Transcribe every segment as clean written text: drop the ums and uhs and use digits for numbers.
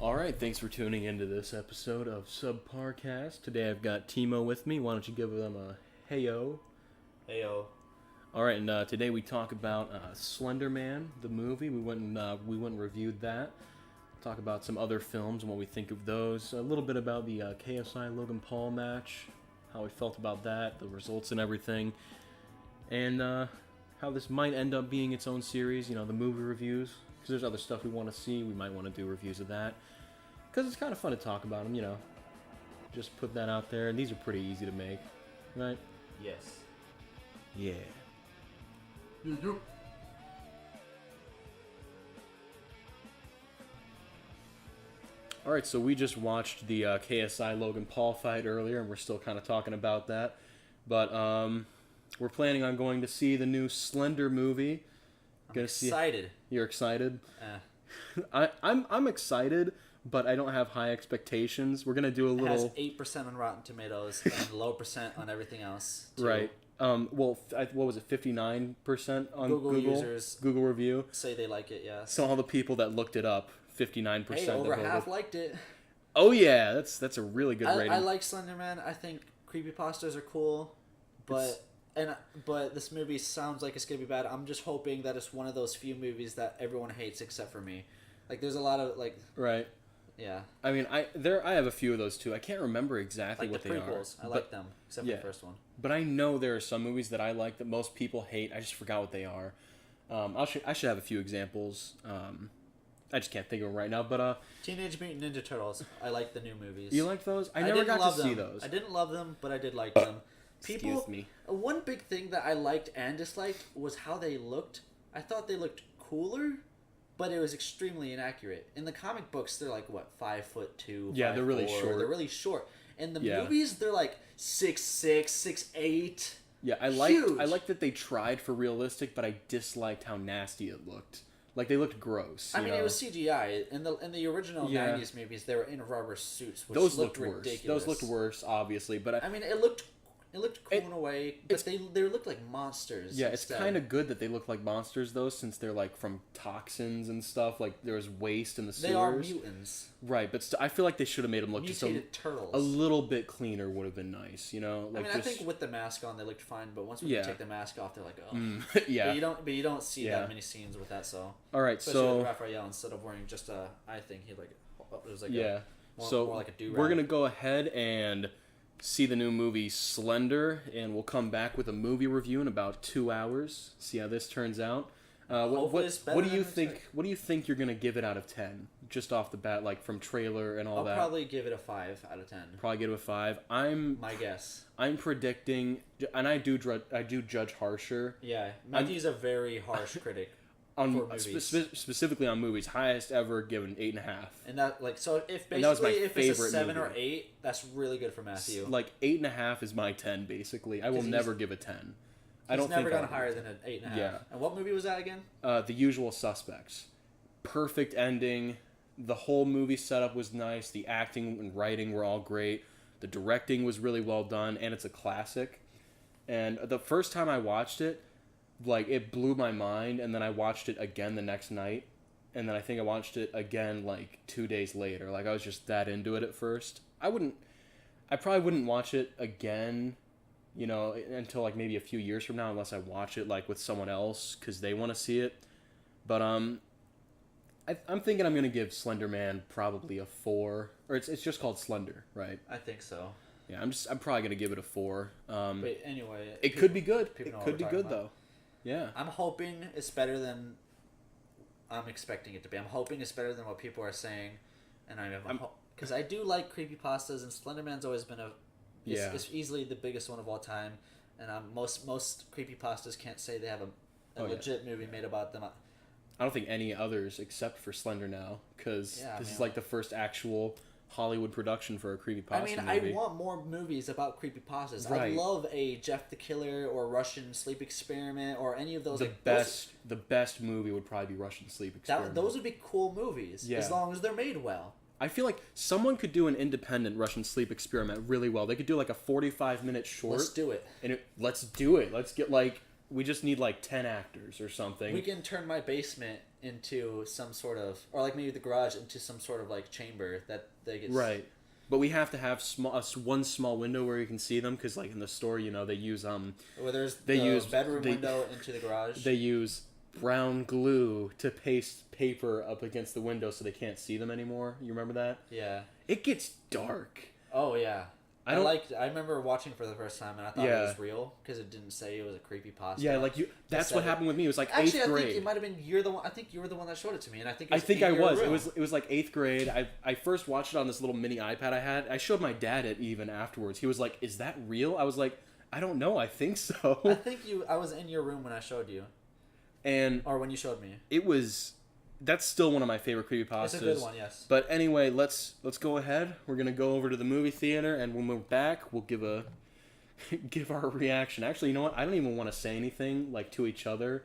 All right, thanks for tuning into this episode of Subparcast. Today I've got Tiemo with me. Why don't you give them a heyo? Heyo. All right, and today we talk about Slender Man, the movie. We went and reviewed that. Talk about some other films and what we think of those. A little bit about the KSI Logan Paul match, how we felt about that, the results and everything, and how this might end up being its own series. You know, the movie reviews. Because there's other stuff we want to see. We might want to do reviews of that. Because it's kind of fun to talk about them, you know. Just put that out there. And these are pretty easy to make. Right? Yes. Yeah. Alright, so we just watched the KSI Logan Paul fight earlier. And we're still kind of talking about that. But we're planning on going to see the new Slender movie. I'm excited. You're excited? I'm excited, but I don't have high expectations. We're gonna do a little. It has 8% on Rotten Tomatoes and low percent on everything else. Too. Right. Well, what was it? 59% on Google users. Google review Say they like it. Yeah. So all the people that looked it up, 59%. Hey, over half liked it. Oh yeah, that's a really good rating. I like Slender Man. I think creepypastas are cool, but this movie sounds like it's gonna be bad. I'm just hoping that it's one of those few movies that everyone hates except for me. Like, there's a lot of Right. Yeah. I mean, I have a few of those too. I can't remember exactly what the they prequels. are. I like them, except for the first one. But I know there are some movies that I like that most people hate. I just forgot what they are. I should have a few examples. I just can't think of them right now. But Teenage Mutant Ninja Turtles. I like the new movies. You like those? I never got to see those. I didn't love them, but I did like them. Excuse me. One big thing that I liked and disliked was how they looked. I thought they looked cooler, but it was extremely inaccurate. In the comic books, they're like, what, 5'2", yeah, they're really short. They're really short. In the movies, they're like 6'6", 6'8". Yeah, I liked that they tried for realistic, but I disliked how nasty it looked. Like, they looked gross. I mean, it was CGI. In the original 90s movies, they were in rubber suits, which looked ridiculous. Those looked worse, obviously, but I mean, it looked cool in a way, but they looked like monsters. Yeah, it's kind of good that they look like monsters, though, since they're, like, from toxins and stuff. Like, there's waste in the sewers. They are mutants. Right, but I feel like they should have made them look turtles. A little bit cleaner would have been nice, you know? Like, I think with the mask on, they looked fine, but once we take the mask off, they're like, oh. Yeah. But you don't see that many scenes with that, so. All right, especially with Raphael, instead of wearing just I think he, like, it was like more like a do-rag. We're going to go ahead and see the new movie Slender, and we'll come back with a movie review in about 2 hours. See how this turns out. What do you think? What do you think you're gonna give it out of 10? Just off the bat, like from trailer and all that. I'll probably give it a 5 out of 10. Probably give it a 5. My guess. I'm predicting, and I do judge harsher. Yeah, Matthew's a very harsh critic. For movies. Specifically on movies, highest ever given 8.5. And that if it's a 7 or 8, that's really good for Matthew. Like 8.5 is my 10 basically. I will never give a 10. I don't never gone higher than an 8.5. Yeah. And what movie was that again? The Usual Suspects. Perfect ending. The whole movie setup was nice. The acting and writing were all great. The directing was really well done, and it's a classic. And the first time I watched it, like, it blew my mind, and then I watched it again the next night, and then I think I watched it again, like, 2 days later. Like, I was just that into it at first. I probably wouldn't watch it again, you know, until, like, maybe a few years from now, unless I watch it, like, with someone else, because they want to see it. But, I'm thinking I'm going to give Slender Man probably a 4, or it's just called Slender, right? I think so. Yeah, I'm probably going to give it a 4. But anyway... It could be good. It could be good, though. Yeah. I'm hoping it's better than I'm expecting it to be. I'm hoping it's better than what people are saying, and because I do like creepypastas, and Slender Man's always been it's easily the biggest one of all time, and most creepypastas can't say they have a legit movie made about them. I don't think any others except for Slender now, because this is like the first actual Hollywood production for a creepypasta movie. I want more movies about creepypastas. Right. I love a Jeff the Killer or Russian Sleep Experiment or any of those. The best movie would probably be Russian Sleep Experiment. Those would be cool movies, as long as they're made well. I feel like someone could do an independent Russian Sleep Experiment really well. They could do like a 45-minute short. Let's do it. Let's do it. Let's get we just need like 10 actors or something. We can turn my basement into some sort of, or like maybe the garage into some sort of like chamber that they get. Right. But we have to have one small window where you can see them, because like in the store, they use Where there's the bedroom window into the garage. They use brown glue to paste paper up against the window so they can't see them anymore. You remember that? Yeah. It gets dark. Oh yeah. I remember watching for the first time and I thought it was real because it didn't say it was a creepypasta. Yeah, like that's what happened with me. It was like actually, 8th grade. I think it might have been you're the one. I think you were the one that showed it to me, and I think I was. It was like 8th grade. I first watched it on this little mini iPad I had. I showed my dad it even afterwards. He was like, "Is that real?" I was like, "I don't know. I think so." I was in your room when I showed you, or when you showed me. It was. That's still one of my favorite creepypastas. It's a good one, yes. But anyway, let's go ahead. We're gonna go over to the movie theater, and when we're back, we'll give our reaction. Actually, you know what? I don't even want to say anything like to each other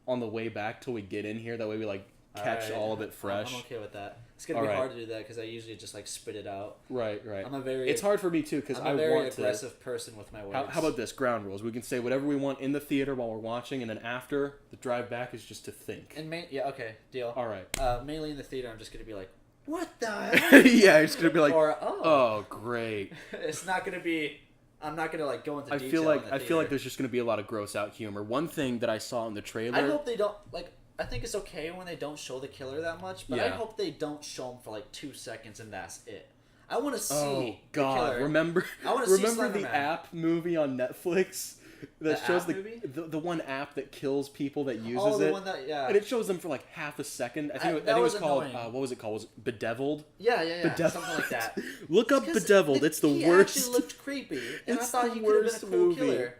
on the way back till we get in here. That way, we like catch all of it fresh. I'm okay with that. It's gonna be hard to do that because I usually just like spit it out. Right. It's It's hard for me too because I'm a very aggressive person with my words. How about this? Ground rules. We can say whatever we want in the theater while we're watching, and then after the drive back is just to think. And okay, deal. All right. Mainly in the theater, I'm just gonna be like, "What the hell?" Yeah, it's gonna be like, or oh, great. It's not gonna be. I'm not gonna like go into detail. I feel like there's just gonna be a lot of gross out humor. One thing that I saw in the trailer. I hope they don't like. I think it's okay when they don't show the killer that much, but I hope they don't show him for like 2 seconds and that's it. I want to see the killer. Remember the app movie on Netflix that shows the one app that kills people that uses it? One that, yeah. And it shows them for like half a second. I think it was called what was it called? Was it Bedeviled? Yeah. Bedeviled. Something like that. Look up Bedeviled. It's the worst. He actually looked creepy. And I thought he could have been a cool movie. Killer.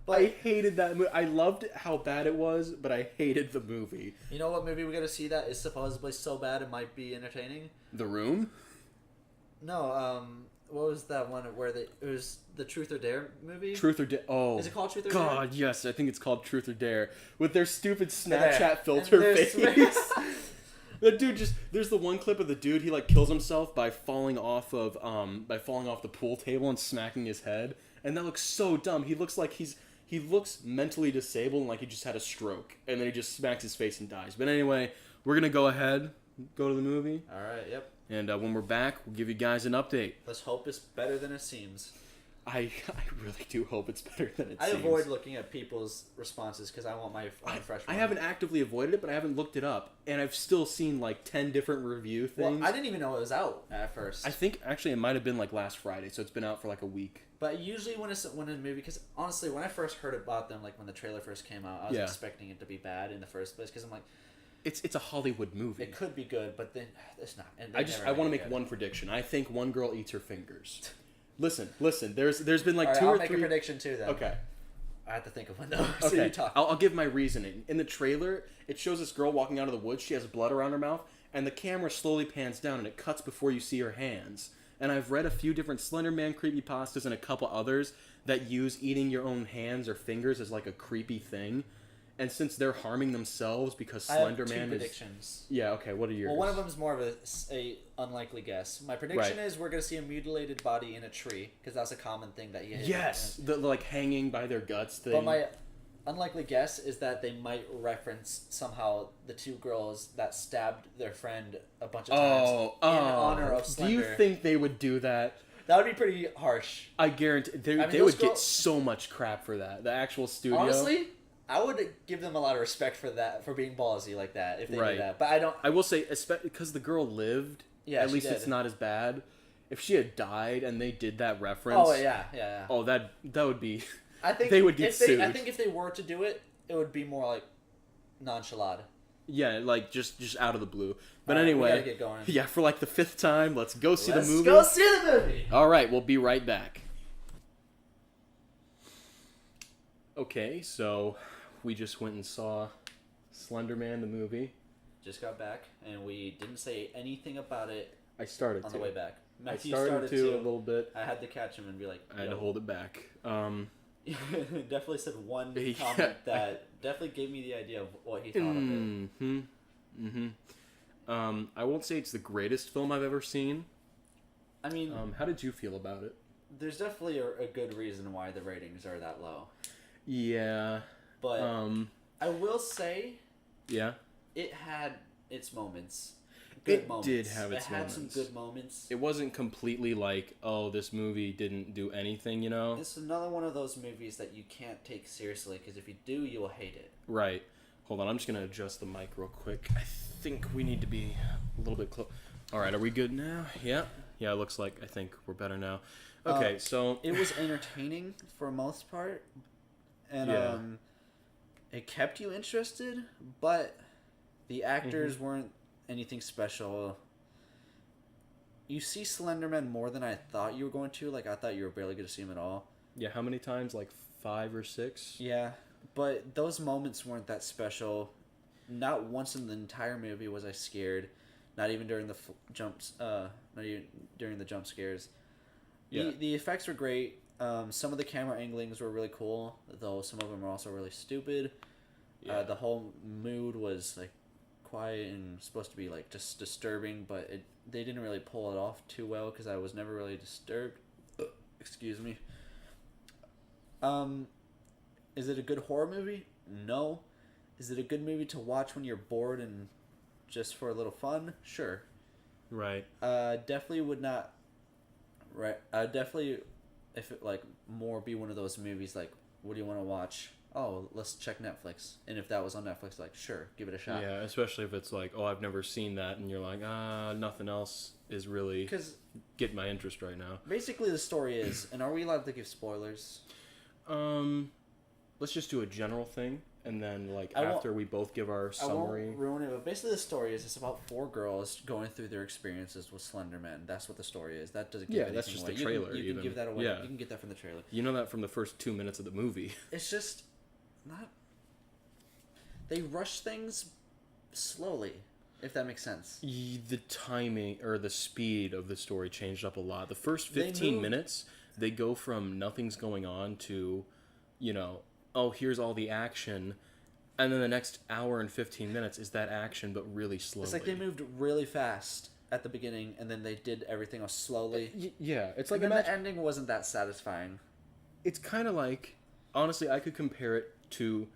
But I hated that movie. I loved how bad it was, but I hated the movie. You know what movie we got to see that is supposedly so bad it might be entertaining? The Room? No, what was that one where it was the Truth or Dare movie? Truth or Dare. Oh. Is it called Truth or Dare? God, yes. I think it's called Truth or Dare. With their stupid Snapchat filter face. The dude there's the one clip of the dude, he like kills himself by falling off the pool table and smacking his head. And that looks so dumb. He looks like he looks mentally disabled and like he just had a stroke. And then he just smacks his face and dies. But anyway, we're going to go ahead, go to the movie. All right, yep. And when we're back, we'll give you guys an update. Let's hope it's better than it seems. I really do hope it's better than it seems. I avoid looking at people's responses because I want my fresh one. I haven't actively avoided it, but I haven't looked it up. And I've still seen like 10 different review things. Well, I didn't even know it was out at first. I think actually it might have been like last Friday, so it's been out for like a week. But usually when a movie, because honestly, when I first heard about them, like when the trailer first came out, I was expecting it to be bad in the first place because I'm like, it's a Hollywood movie. It could be good, but then it's not. And I want to make one prediction. I think one girl eats her fingers. Listen. There's been like right, 2 or 3. I'll make a prediction too then. Okay. I have to think of one though. Okay. So you talk. I'll give my reasoning. In the trailer, it shows this girl walking out of the woods. She has blood around her mouth, and the camera slowly pans down, and it cuts before you see her hands. And I've read a few different Slender Man creepypastas and a couple others that use eating your own hands or fingers as like a creepy thing. And since they're harming themselves because Slender Man is... predictions. Yeah, okay, what are yours? Well, one of them is more of a unlikely guess. My prediction is we're going to see a mutilated body in a tree, because that's a common thing that you hit. Yes, the like hanging by their guts thing. But my unlikely guess is that they might reference somehow the 2 girls that stabbed their friend a bunch of times in honor of Slender. Do you think they would do that? That would be pretty harsh. I guarantee they would get so much crap for that. The actual studio... Honestly... I would give them a lot of respect for that, for being ballsy like that, if they did that. But I don't... I will say, because the girl lived, at least it's not as bad. If she had died and they did that reference... Oh, yeah. Oh, that would be... I think they would get sued. I think if they were to do it, it would be more like nonchalant. Yeah, like just out of the blue. But anyway... We gotta get going. Yeah, for like the 5th time, let's go see the movie. Let's go see the movie! Alright, we'll be right back. Okay, so... We just went and saw Slender Man, the movie. Just got back, and we didn't say anything about it. I started on the way back. Matthew started to a little bit. I had to catch him and be like, I had to hold it back. Definitely said one comment that definitely gave me the idea of what he thought of it. I won't say it's the greatest film I've ever seen. I mean, how did you feel about it? There's definitely a good reason why the ratings are that low. Yeah. But I will say, it had its moments. Good moments. It did have its moments. It had some good moments. It wasn't completely like, oh, this movie didn't do anything, you know? It's another one of those movies that you can't take seriously, because if you do, you'll hate it. Right. Hold on, I'm just going to adjust the mic real quick. I think we need to be a little bit close. All right, are we good now? Yeah. Yeah, it looks like I think we're better now. Okay, so... It was entertaining for the most part, and it kept you interested, but the actors weren't anything special. You see Slender Man more than I thought you were going to. Like, I thought you were barely going to see him at all. Yeah, how many times? Like 5 or 6? Yeah, but those moments weren't that special. Not once in the entire movie was I scared. Not even during the jumps. Not even during the jump scares. Yeah. The effects were great. Some of the camera anglings were really cool, though some of them were also really stupid. Yeah. The whole mood was like quiet and supposed to be like just disturbing, but they didn't really pull it off too well because I was never really disturbed. Excuse me. Is it a good horror movie? No. Is it a good movie to watch when you're bored and just for a little fun? Sure. Right. Definitely would not. Right. Definitely, if it like more be one of those movies like, what do you want to watch? Oh, let's check Netflix. And if that was on Netflix, like, sure, give it a shot. Yeah, especially if it's like, oh, I've never seen that, and you're like, nothing else is really getting my interest right now. Basically, the story is, and are we allowed to give spoilers? Let's just do a general thing, and then like after we both give our summary. I won't ruin it, but basically the story is it's about 4 girls going through their experiences with Slender Man. That's what the story is. That doesn't give anything that's just away. the trailer. You can give that away. Yeah. You can get that from the trailer. You know that from the first 2 minutes of the movie. It's just not. They rush things slowly, if that makes sense. The timing or the speed of the story changed up a lot. The first 15 minutes, they go from nothing's going on to, oh, here's all the action. And then the next hour and 15 minutes is that action, but really slowly. It's like they moved really fast at the beginning, and then they did everything else slowly. Yeah, it's like... And then the ending wasn't that satisfying. It's kind of like... Honestly, I could compare it to...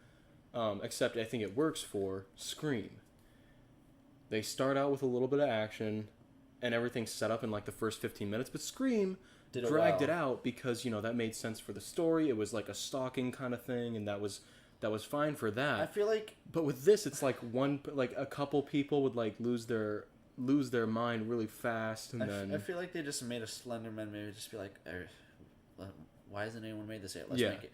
except I think it works for Scream. They start out with a little bit of action, and everything's set up in like the first 15 minutes, but Scream dragged it out because, that made sense for the story. It was like a stalking kind of thing, and that was fine for that. I feel like... But with this, it's like a couple people would like lose their mind really fast, and then... I feel like they just made a Slender Man movie, just be like, why hasn't anyone made this yet? Let's make it.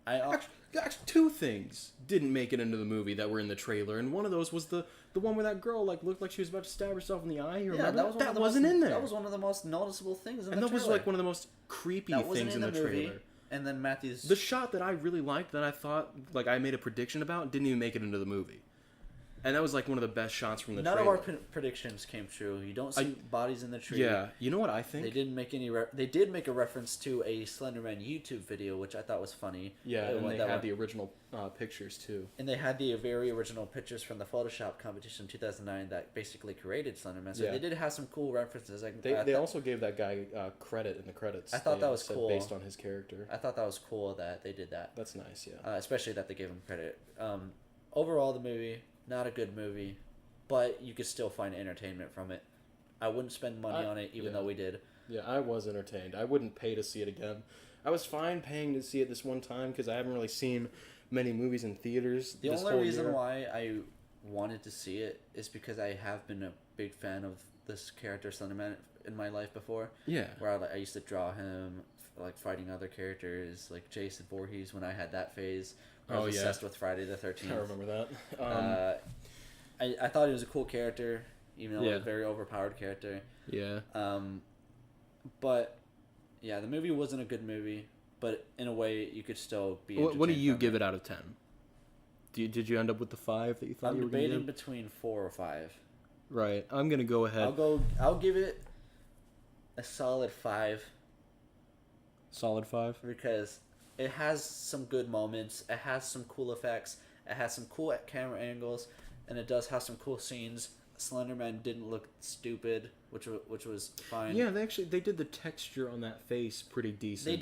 Actually, 2 things didn't make it into the movie that were in the trailer, and one of those was the one where that girl like looked like she was about to stab herself in the eye. You remember that wasn't in there. That was one of the most noticeable things in the trailer. And that was like one of the most creepy things in the trailer. And then Matthew's... The shot that I really liked, that I thought, like I made a prediction about, didn't even make it into the movie. And that was like one of the best shots from the trailer. None of our predictions came true. You don't see bodies in the tree. Yeah, you know what I think? They didn't make any... They did make a reference to a Slender Man YouTube video, which I thought was funny. Yeah, and they had the original pictures too. And they had the very original pictures from the Photoshop competition in 2009 that basically created Slender Man. So they did have some cool references. They also gave that guy credit in the credits. I thought that was cool. Based on his character. I thought that was cool that they did that. That's nice, yeah. Especially that they gave him credit. Overall, the movie, not a good movie. But you could still find entertainment from it. I wouldn't spend money on it, even though we did. Yeah, I was entertained. I wouldn't pay to see it again. I was fine paying to see it this one time because I haven't really seen many movies in theaters. The only reason why I wanted to see it is because I have been a big fan of this character, Slender Man, in my life before. Yeah. Where I used to draw him, like fighting other characters, like Jason Voorhees when I had that phase. I was obsessed with Friday the 13th. I remember that. I thought he was a cool character, even though he was a very overpowered character. Yeah. But yeah, the movie wasn't a good movie, but in a way, you could still be. What do you give it out of 10? Did you end up with the 5 that you thought you were going to give? I'm debating between 4 or 5. Right. I'm gonna go ahead. I'll give it a solid 5. Solid 5. Because it has some good moments. It has some cool effects. It has some cool camera angles. And it does have some cool scenes. Slender Man didn't look stupid, which was fine. Yeah, they did the texture on that face pretty decent. He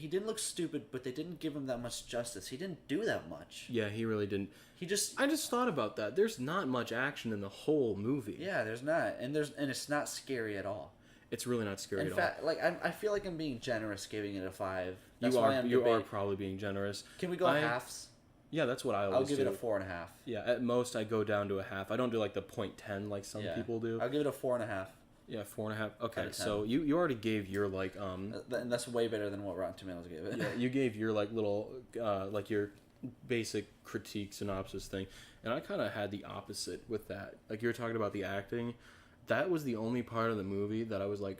didn't look stupid, but they didn't give him that much justice. He didn't do that much. Yeah, he really didn't. I just thought about that. There's not much action in the whole movie. Yeah, there's not, and it's not scary at all. It's really not scary at all. In fact, like I feel like I'm being generous giving it a 5. You are probably being generous. Can we go halves? Yeah, that's what I always do. I'll give it a 4.5. Yeah, at most I go down to a half. I don't do like the 0.10 like some people do. I'll give it a 4.5. Yeah, 4.5. Okay, so you already gave your like and that's way better than what Rotten Tomatoes gave it. Yeah, you gave your like little like your basic critique synopsis thing, and I kind of had the opposite with that. Like you were talking about the acting, that was the only part of the movie that I was like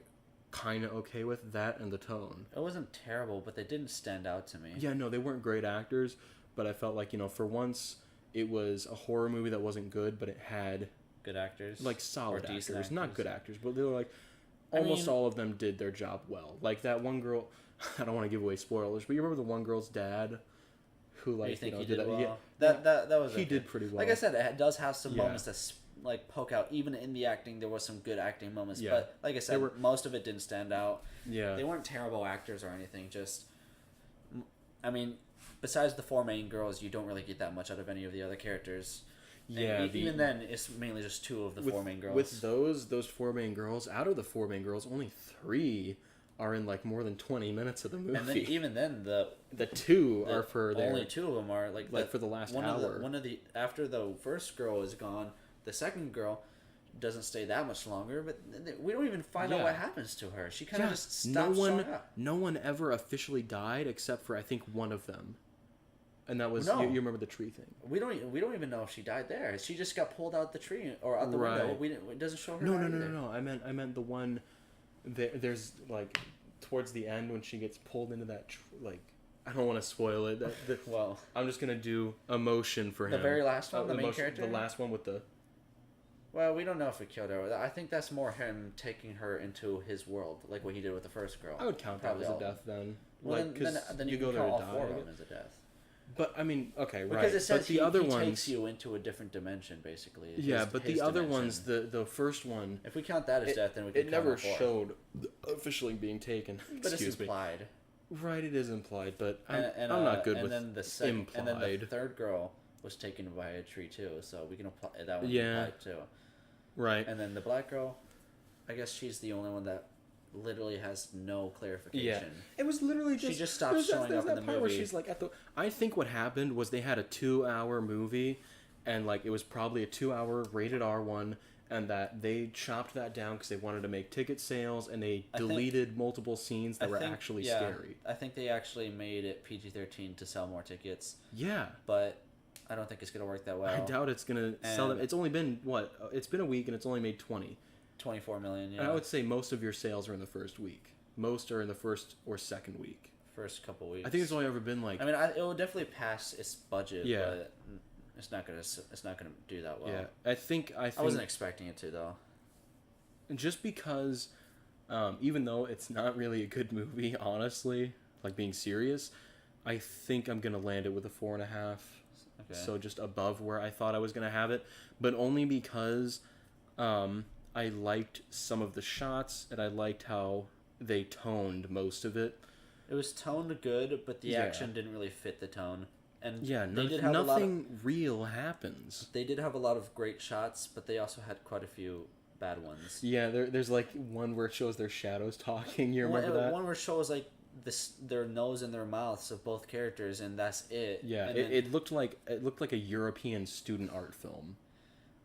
kind of okay with, that and the tone. It wasn't terrible, but they didn't stand out to me. Yeah, no, they weren't great actors, but I felt like, for once it was a horror movie that wasn't good, but it had good actors, like solid actors, not good actors, but they were like almost all of them did their job well. Like that one girl, I don't want to give away spoilers, but you remember the one girl's dad who like did that? Well? Yeah, that was he did pretty well. Like I said, it does have some moments that like poke out. Even in the acting, there was some good acting moments. Yeah. But like I said, most of it didn't stand out. Yeah, they weren't terrible actors or anything. Just, I mean, besides the 4 main girls, you don't really get that much out of any of the other characters. Yeah, even then, it's mainly just 2 of the 4 main girls. With those 4 main girls, out of the 4 main girls, only 3 are in like more than 20 minutes of the movie. And then even then, the 2 are for only 2 of them are like for the last hour. After the first girl is gone, the second girl doesn't stay that much longer, but we don't even find out what happens to her. She kind of just stops showing up. No one ever officially died except for I think one of them. And that was you remember the tree thing. We don't even know if she died there. She just got pulled out the tree or out the window. It doesn't show her. No. I meant the one. There's like towards the end when she gets pulled into that like. I don't want to spoil it. Well, I'm just gonna do emotion for him. The very last one, the main character. The last one with the. Well, we don't know if we killed her. I think that's more him taking her into his world, like what he did with the first girl. I would count that as a death then. Well, like, then you go there to die. All 4 of them as a death. But I mean, okay, right. Because it says the other he ones takes you into a different dimension, basically. But the other ones, the first one. If we count that as death, then we can. It never showed officially being taken. But it's implied. Right, it is implied, but I'm not good with implied. And then the third girl was taken by a tree too, so we can apply that one implied too. Right. And then the black girl, I guess she's the only one that literally has no clarification. Yeah. It was literally just... She just stopped showing up in the movie. Where she's like I think what happened was they had a 2-hour movie, and like it was probably a 2-hour rated R one, and that they chopped that down because they wanted to make ticket sales, and they deleted multiple scenes that were actually scary. I think they actually made it PG-13 to sell more tickets. Yeah. But I don't think it's going to work that well. I doubt it's going to sell them. It's only been, it's been a week, and it's only made 24 million, yeah. And I would say most of your sales are in the first week. Most are in the first or second week. First couple weeks. I think it's only ever been like... I mean, it will definitely pass its budget, but... It's not gonna do that well. Yeah, I think I wasn't expecting it to though. Just because, even though it's not really a good movie, honestly, like being serious, I think I'm gonna land it with a 4.5. Okay. So just above where I thought I was gonna have it, but only because, I liked some of the shots and I liked how they toned most of it. It was toned good, but the action didn't really fit the tone. And nothing real happens. They did have a lot of great shots, but they also had quite a few bad ones. Yeah, there's like one where it shows their shadows talking. You remember that? One where it shows like their nose and their mouths of both characters, and that's it. Yeah, and it looked like a European student art film.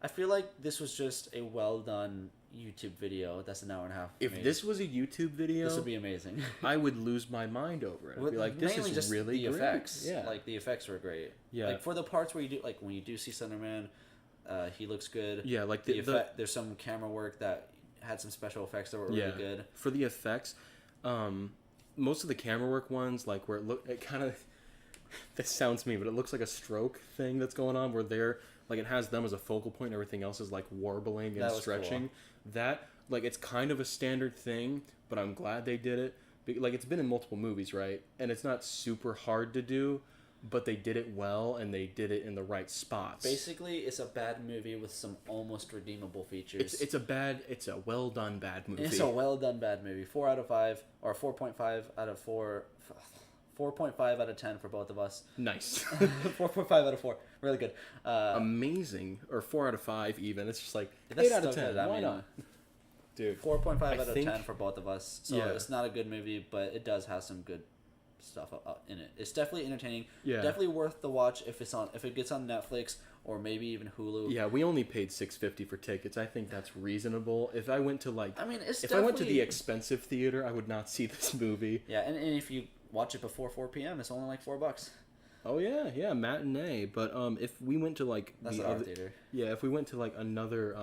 I feel like this was just a well done YouTube video that's an hour and a half. If this was a YouTube video, this would be amazing. I would lose my mind over it. I'd be like, this is just really the great. Effects. Yeah, like the effects were great. Yeah, like for the parts where you do, like when you do see Slender Man, he looks good. Yeah, like there's some camera work that had some special effects that were really good. For the effects, most of the camera work ones, like where it kind of, this sounds mean, but it looks like a stroke thing that's going on where they're like it has them as a focal point, and everything else is like warbling and stretching. Cool. That. Like, it's kind of a standard thing, but I'm glad they did it. Like, it's been in multiple movies, right? And it's not super hard to do, but they did it well and they did it in the right spots. Basically, it's a bad movie with some almost redeemable features. It's a well done bad movie. It's a well done bad movie. 4 out of 5 or 4.5 out of 4. 4.5 out of 10 for both of us. Nice. 4.5 out of 4. Really good. Amazing. Or 4 out of 5 even. It's just like That's 8 out of still 10. good. Why not? Dude. 4.5 out of 10 for both of us. So yeah. It's not a good movie, but it does have some good stuff in it. It's definitely entertaining. Yeah. Definitely worth the watch if it gets on Netflix or maybe even Hulu. Yeah, we only paid $6.50 for tickets. I think that's reasonable. If I went to if I went to the expensive theater, I would not see this movie. Yeah, and if you watch it before 4 p.m., it's only like $4. Oh yeah, matinee. But if we went to like that's the other theater. Yeah, if we went to like another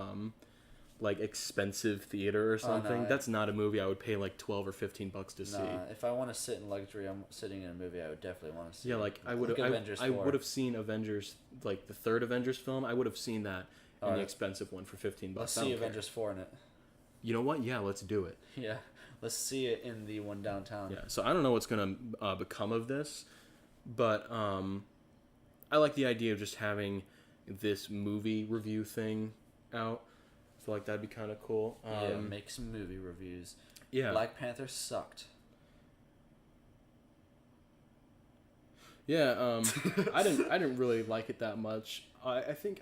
like expensive theater or something, that's not a movie I would pay like $12 or $15 to see. If I want to sit in luxury, I'm sitting in a movie I would definitely want to see. Yeah, like I would have seen Avengers, like the third Avengers film. I would have seen that in the expensive one for $15. Let's see Avengers 4 in it. You know what? Yeah, let's do it. Yeah, let's see it in the one downtown. Yeah, so I don't know what's gonna become of this, but I like the idea of just having this movie review thing out. I feel like that'd be kind of cool. Yeah, make some movie reviews. Yeah. Black Panther sucked. Yeah, I didn't really like it that much. I think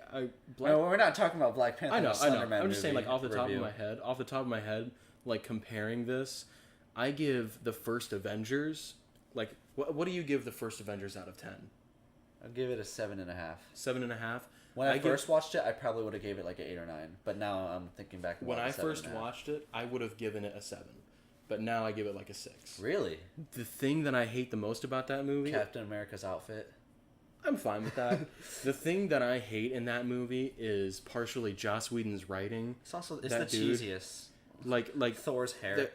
we're not talking about Black Panther. I know. Slender Man I'm just saying, like off the top of my head, like comparing this, I give the first Avengers, like what do you give the first Avengers out of 10? I'll give it a 7.5. 7.5. When I first watched it, I probably would have gave it like an 8 or 9. But now I'm thinking back. When I first watched it, I would have given it a 7. But now I give it like a 6. Really? The thing that I hate the most about that movie... Captain America's outfit. I'm fine with that. The thing that I hate in that movie is partially Joss Whedon's writing. It's the cheesiest. Like Thor's hair.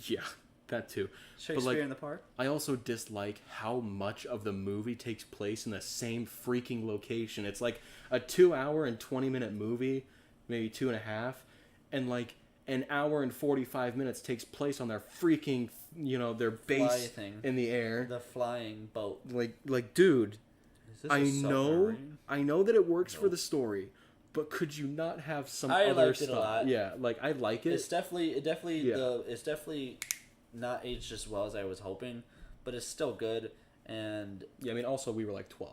Yeah, that too. Shakespeare in the Park. I also dislike how much of the movie takes place in the same freaking location. It's like a 2 hour and 20-minute movie, maybe 2.5, and like an hour and 45 minutes takes place on their freaking, their base in the air. The flying boat. Like, dude, I know that it works for the story, but could you not have some other stuff? It a lot. Yeah, like I like it. It's definitely not aged as well as I was hoping, but it's still good. And yeah, I mean, also we were like 12.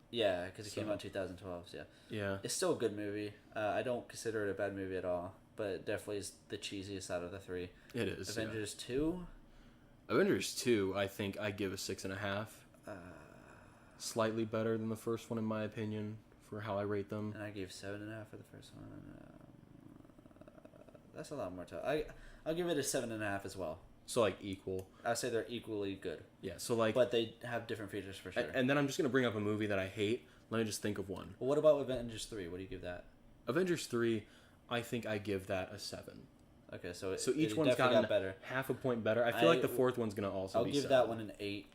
Yeah, because it came out in 2012. So yeah, it's still a good movie. I don't consider it a bad movie at all, but it definitely is the cheesiest out of the three. It is. Avengers 2. Avengers 2, I think I give a 6.5. Slightly better than the first one in my opinion for how I rate them. And I gave 7.5 for the first one. That's a lot more tough. I'll give it a 7.5 as well. So like equal. I'd say they're equally good. Yeah. So like. But they have different features for sure. And then I'm just gonna bring up a movie that I hate. Let me just think of one. Well, what about Avengers 3? What do you give that? Avengers 3, I think I give that a 7. Okay, so each one's gotten better. Half a point better. I feel like the fourth one's gonna also I'll be. I'll give 7. that one an 8.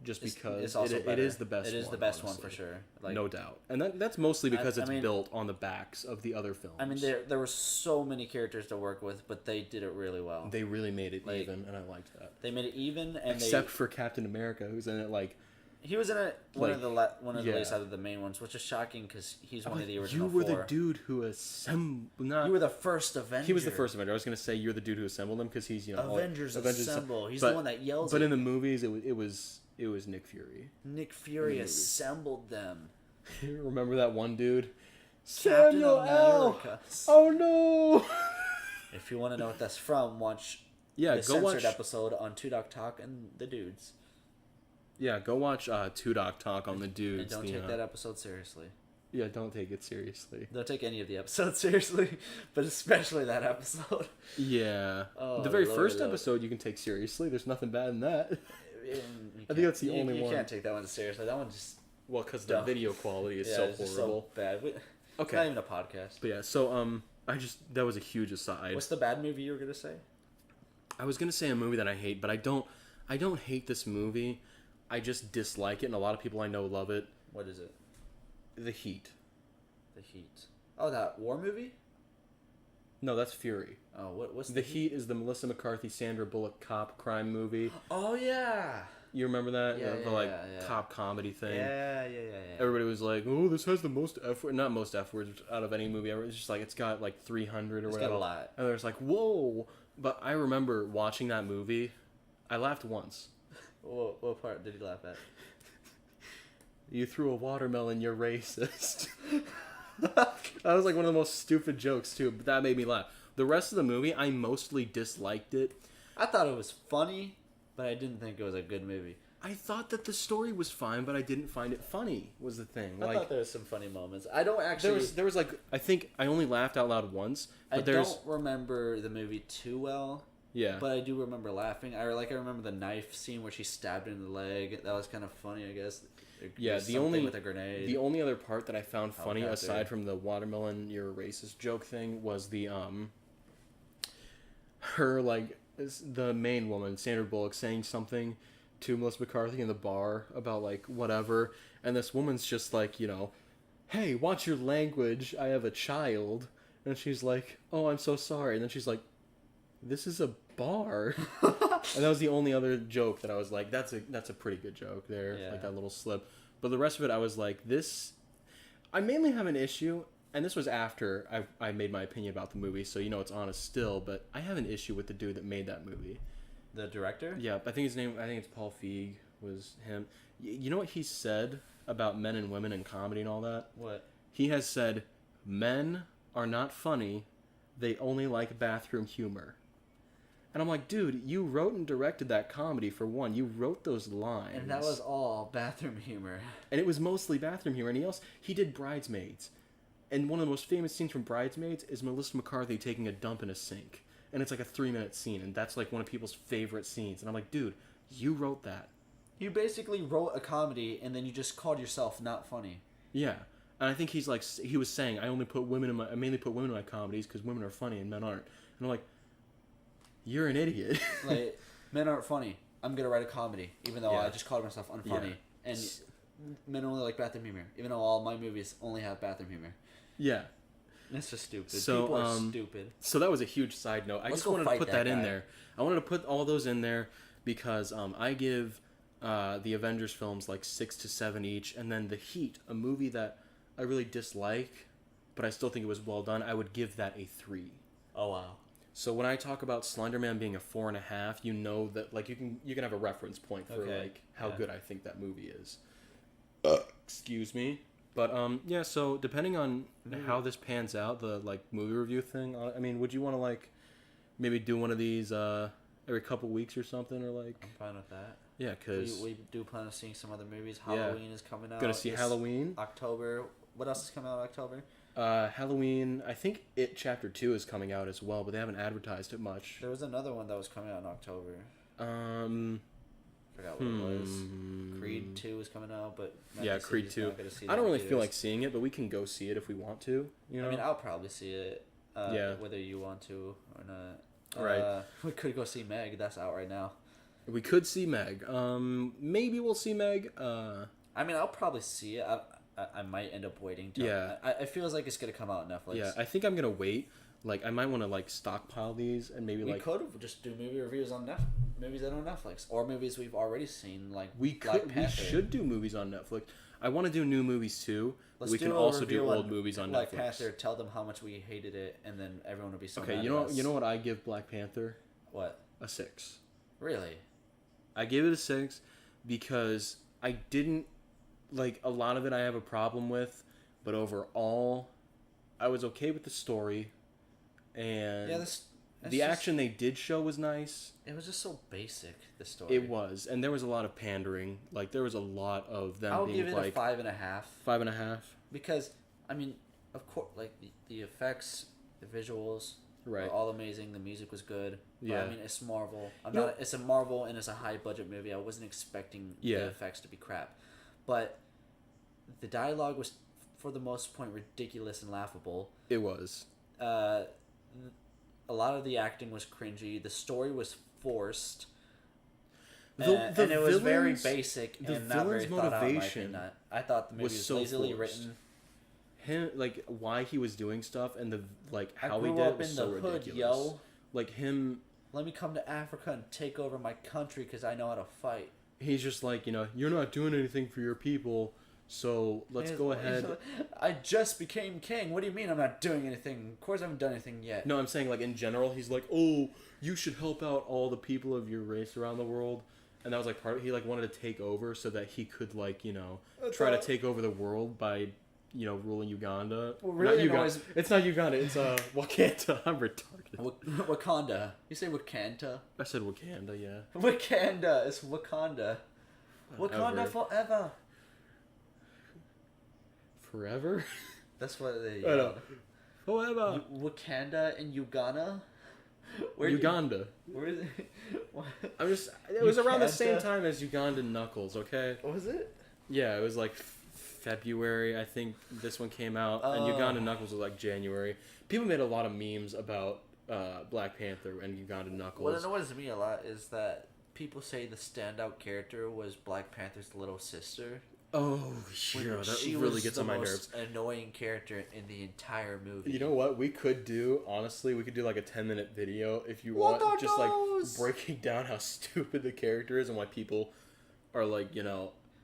Just because it's also it is the best. It is the best one for sure. Like, no doubt, and that's mostly because it's built on the backs of the other films. I mean, there were so many characters to work with, but they did it really well. They really made it even, and I liked that. They made it even, and except for Captain America, who's in it like. He was in it one of the least out of the main ones, which is shocking because he's one of the original. You were the dude who assembled. You were the first Avenger. He was the first Avenger. I was gonna say you're the dude who assembled them because he's Avengers Assemble. He's the one that yells. But in the movies, it was Nick Fury. Nick Fury assembled them. Remember that one dude? Captain America. Oh no! If you want to know what that's from, watch the censored episode on Two Doc Talk and the Dudes. Yeah, go watch Two Doc Talk on the Dudes. And don't take that episode seriously. Yeah, don't take it seriously. Don't take any of the episodes seriously, but especially that episode. Yeah. The very first episode you can take seriously. There's nothing bad in that. I think that's the only one. You can't take that one seriously. That one just... Well, because the video quality is so horrible. So bad. Okay. Not even a podcast. But yeah, so that was a huge aside. What's the bad movie you were going to say? I was going to say a movie that I hate, but I don't hate this movie. I just dislike it, and a lot of people I know love it. What is it? The Heat. The Heat. Oh, that war movie? No, that's Fury. Oh, what's The Heat is the Melissa McCarthy, Sandra Bullock cop crime movie. Oh, yeah. You remember that? Yeah, The cop comedy thing. Yeah. Everybody was like, "Oh, this has the most F word, not most F words out of any movie ever." It's just like it's got like 300 or whatever. It's got a lot. And there's like, "Whoa!" But I remember watching that movie. I laughed once. What part did you laugh at? You threw a watermelon. You're racist. That was like one of the most stupid jokes too, but that made me laugh. The rest of the movie, I mostly disliked it. I thought it was funny, but I didn't think it was a good movie. I thought that the story was fine, but I didn't find it funny. Was the thing. I thought there was some funny moments. I don't actually. There was like I think I only laughed out loud once. But I don't remember the movie too well. Yeah. But I do remember laughing. I remember the knife scene where she stabbed him in the leg. That was kind of funny, I guess. Yeah, with a grenade. The only other part that I found funny aside from the watermelon you're a racist joke thing was the her like the main woman, Sandra Bullock, saying something to Melissa McCarthy in the bar about like whatever, and this woman's just like, you know, "Hey, watch your language, I have a child," and she's like, "Oh, I'm so sorry," and then she's like, "This is a bar." And that was the only other joke that I was like, that's a pretty good joke there, like that little slip. But the rest of it, I was like, this. I mainly have an issue, and this was after I made my opinion about the movie, so you know it's honest still. But I have an issue with the dude that made that movie. The director? Yeah, I think it's Paul Feig was him. You know what he said about men and women in comedy and all that? What? He has said, men are not funny, they only like bathroom humor. And I'm like, dude, you wrote and directed that comedy for one. You wrote those lines. And that was all bathroom humor. And it was mostly bathroom humor. And he did Bridesmaids. And one of the most famous scenes from Bridesmaids is Melissa McCarthy taking a dump in a sink. And it's like a 3-minute scene. And that's like one of people's favorite scenes. And I'm like, dude, you wrote that. You basically wrote a comedy and then you just called yourself not funny. Yeah. And I think he was saying, I mainly put women in my comedies because women are funny and men aren't. And I'm like, you're an idiot. Like, men aren't funny. I'm gonna write a comedy, even though I just called myself unfunny. Yeah. And men only like bathroom humor, even though all my movies only have bathroom humor. Yeah. That's just stupid. So, people are stupid. So that was a huge side note. I just wanted to put that in there. I wanted to put all those in there because I give the Avengers films like 6 to 7 each, and then The Heat, a movie that I really dislike, but I still think it was well done, I would give that a 3. Oh wow. So when I talk about Slender Man being a 4.5, you know that like you can have a reference point for like how good I think that movie is. Excuse me. But yeah, so depending on how this pans out, the like movie review thing, I mean, would you want to like maybe do one of these every couple weeks or something, or like? I'm fine with that. Yeah, because we do plan on seeing some other movies. Halloween is coming out. Gonna see Halloween. October. What else is coming out in October? Halloween, I think It Chapter 2 is coming out as well, but they haven't advertised it much. There was another one that was coming out in October. Forgot what it was. Creed 2 is coming out, but yeah, Creed 2. I don't really feel like seeing it, but we can go see it if we want to. You know? I mean, I'll probably see it. Whether you want to or not. Right. We could go see Meg. That's out right now. We could see Meg. Maybe we'll see Meg. I mean, I'll probably see it. I might end up waiting. It feels like it's gonna come out on Netflix. Yeah, I think I'm gonna wait. Like, I might want to like stockpile these and maybe we could just do movie reviews on movies that are on Netflix or movies we've already seen. Like we should do movies on Netflix. I want to do new movies too. We can also do old movies on Black Netflix. Black Panther. Tell them how much we hated it, and then everyone will be so okay. Mad You know what I give Black Panther? What? A 6. Really? I gave it a 6 because I didn't like a lot of it. I have a problem with, but overall, I was okay with the story, and the action they did show was nice. It was just so basic. The story. It was, and there was a lot of pandering. Like there was a lot of them. I'll being give it like a 5.5. 5.5. Because I mean, of course, like the effects, the visuals. Right. Were all amazing. The music was good. Yeah. But, I mean, it's Marvel. It's a Marvel and it's a high budget movie. I wasn't expecting the effects to be crap, but the dialogue was, for the most part, ridiculous and laughable. It was. A lot of the acting was cringy. The story was forced. And it was very basic and not very thought out. I thought the movie was lazily written. Him, like, why he was doing stuff and the like how he did it was so ridiculous. Yo. Like him. Let me come to Africa and take over my country because I know how to fight. he's just like, you're not doing anything for your people, so let's go ahead. I just became king. What do you mean I'm not doing anything? Of course I haven't done anything yet. No, I'm saying, like, in general, he's like, oh, you should help out all the people of your race around the world. And that was, like, part of it. He, like, wanted to take over so that he could, like, try to take over the world by, ruling Uganda. Well, really, not Uganda. It's not Uganda. It's, Wakanda. I'm retarded. Wakanda. You say Wakanda? I said Wakanda, yeah. Wakanda. It's Wakanda. Wakanda forever. Forever? That's what they... I know. Forever. Wakanda and Uganda? Uganda. Where is it? I'm just... It was around the same time as Ugandan Knuckles, okay? What was it? Yeah, it was like February, I think this one came out. And Ugandan Knuckles was like January. People made a lot of memes about Black Panther and Ugandan Knuckles. What annoys me a lot is that people say the standout character was Black Panther's little sister. Oh, yeah, that really gets on my nerves. Annoying character in the entire movie. You know what? We could do like a 10-minute video if you want. Just like breaking down how stupid the character is and why people are like,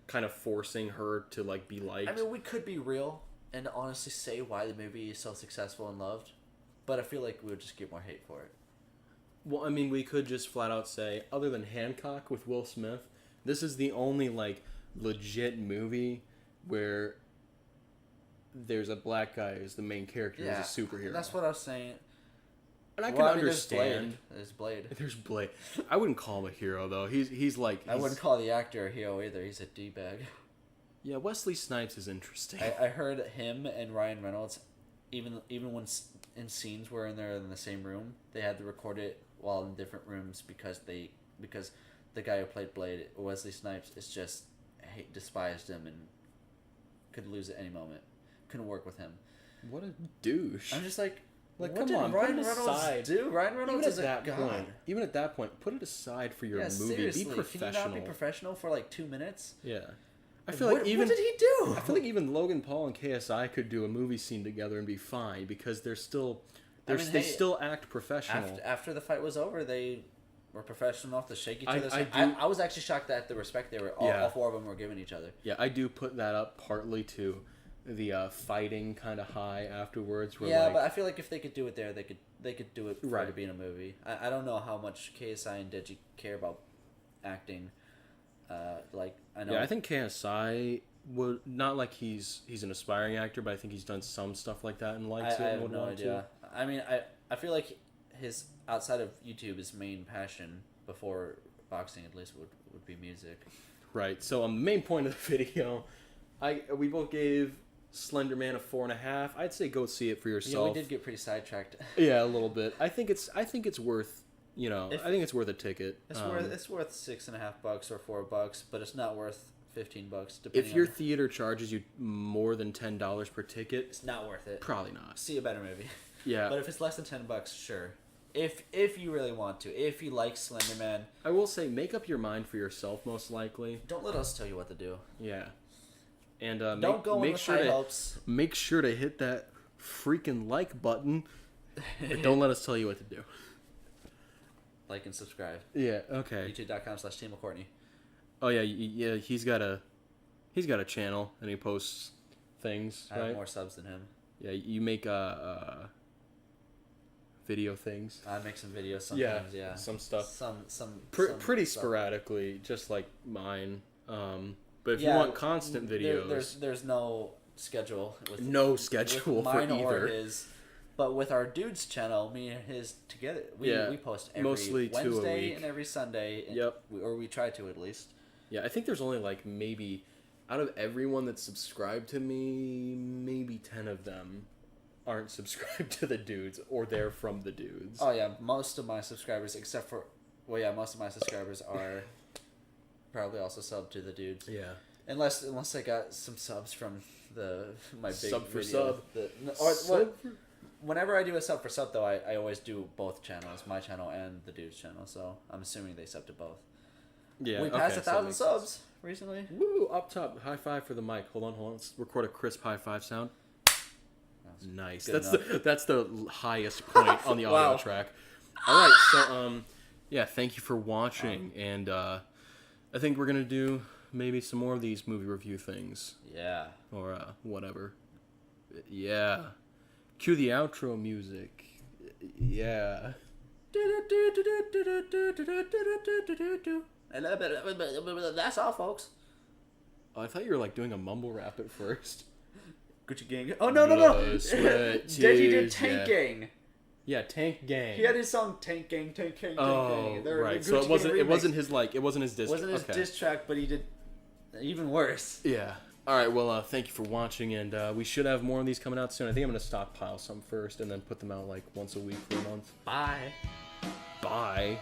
kind of forcing her to like be liked. I mean, we could be real and honestly say why the movie is so successful and loved, but I feel like we would just get more hate for it. Well, I mean, we could just flat out say, other than Hancock with Will Smith, this is the only like legit movie where there's a black guy who's the main character who's a superhero. That's what I was saying. And I can understand. There's Blade. There's Blade. I wouldn't call him a hero though. He's like. I wouldn't call the actor a hero either. He's a d-bag. Yeah, Wesley Snipes is interesting. I heard him and Ryan Reynolds, even when in scenes where they're in the same room, they had to record it while in different rooms because the guy who played Blade, Wesley Snipes, is just despised him and could lose at any moment. Couldn't work with him. What a douche. I'm just like what come did on, Ryan Reynolds aside. do? Ryan Reynolds is a god. Even at that point, put it aside for your movie. Seriously, be professional. Can you not be professional for like 2 minutes? Yeah. I feel like even what did he do? I feel like even Logan Paul and KSI could do a movie scene together and be fine because they still act professional. After the fight was over, they were professional enough to shake each other's hand. I was actually shocked at the respect they were all four of them were giving each other. Yeah, I do put that up partly to the fighting kind of high afterwards. But I feel like if they could do it there, they could do it for it to be in a movie. I don't know how much KSI and Deji care about acting. I know. Yeah, I think KSI would not like he's an aspiring actor, but I think he's done some stuff like that and likes it. I have no idea. I mean, I feel like his outside of YouTube, his main passion before boxing at least would be music. Right. So on the main point of the video, we both gave Slender Man a 4.5. I'd say go see it for yourself. Yeah, we did get pretty sidetracked. Yeah, a little bit. I think it's worth. I think it's worth a ticket. It's worth $6.50 or $4, but it's not worth $15. If your theater charges you more than $10 per ticket, it's not worth it. Probably not. See a better movie. Yeah, but if it's less than $10, sure. If you really want to, if you like Slender Man, I will say make up your mind for yourself. Most likely, don't let us tell you what to do. Yeah, and don't go in with high hopes. Make sure to hit that freaking like button. But don't let us tell you what to do. Like and subscribe. Yeah. Okay. YouTube.com/Tiemo Courtney. Oh yeah. He's got a channel and he posts things. I have more subs than him. Yeah. You make video things. I make some videos sometimes. Yeah. Some stuff. Some pretty sporadically, just like mine. But if you want constant videos, there's no schedule. With mine for either. Or his. But with our dude's channel, me and his together, we post every mostly Wednesday and every Sunday. Yep. Or we try to at least. Yeah, I think there's only like maybe, out of everyone that's subscribed to me, maybe 10 of them aren't subscribed to the dudes or they're from the dudes. Oh yeah, most of my subscribers, most of my subscribers are probably also sub to the dudes. Yeah. Unless I got some subs from my big sub for video. Sub. Whenever I do a sub for sub, though, I always do both channels, my channel and the dude's channel. So I'm assuming they sub to both. Yeah, we passed 1,000 subs recently. Woo! Up top, high five for the mic. Hold on. Let's record a crisp high five sound. Nice. That's the highest point on the audio track. All right. So thank you for watching, and I think we're gonna do maybe some more of these movie review things. Yeah. Or whatever. Yeah. Cue the outro music. Yeah. That's all, folks. Oh, I thought you were like doing a mumble rap at first. Gucci Gang. Oh, no. Blood, sweat, Deji did tears, Tank yeah. Gang. Yeah, Tank Gang. He had his song Tank Gang, Tank Gang, Tank Oh, Gang. They were right. the So Gucci it wasn't. Gang It wasn't remix. his like. It wasn't his diss. It wasn't his diss track, but he did even worse. Yeah. All right. Well, thank you for watching, and we should have more of these coming out soon. I think I'm gonna stockpile some first, and then put them out like once a week for a month. Bye. Bye.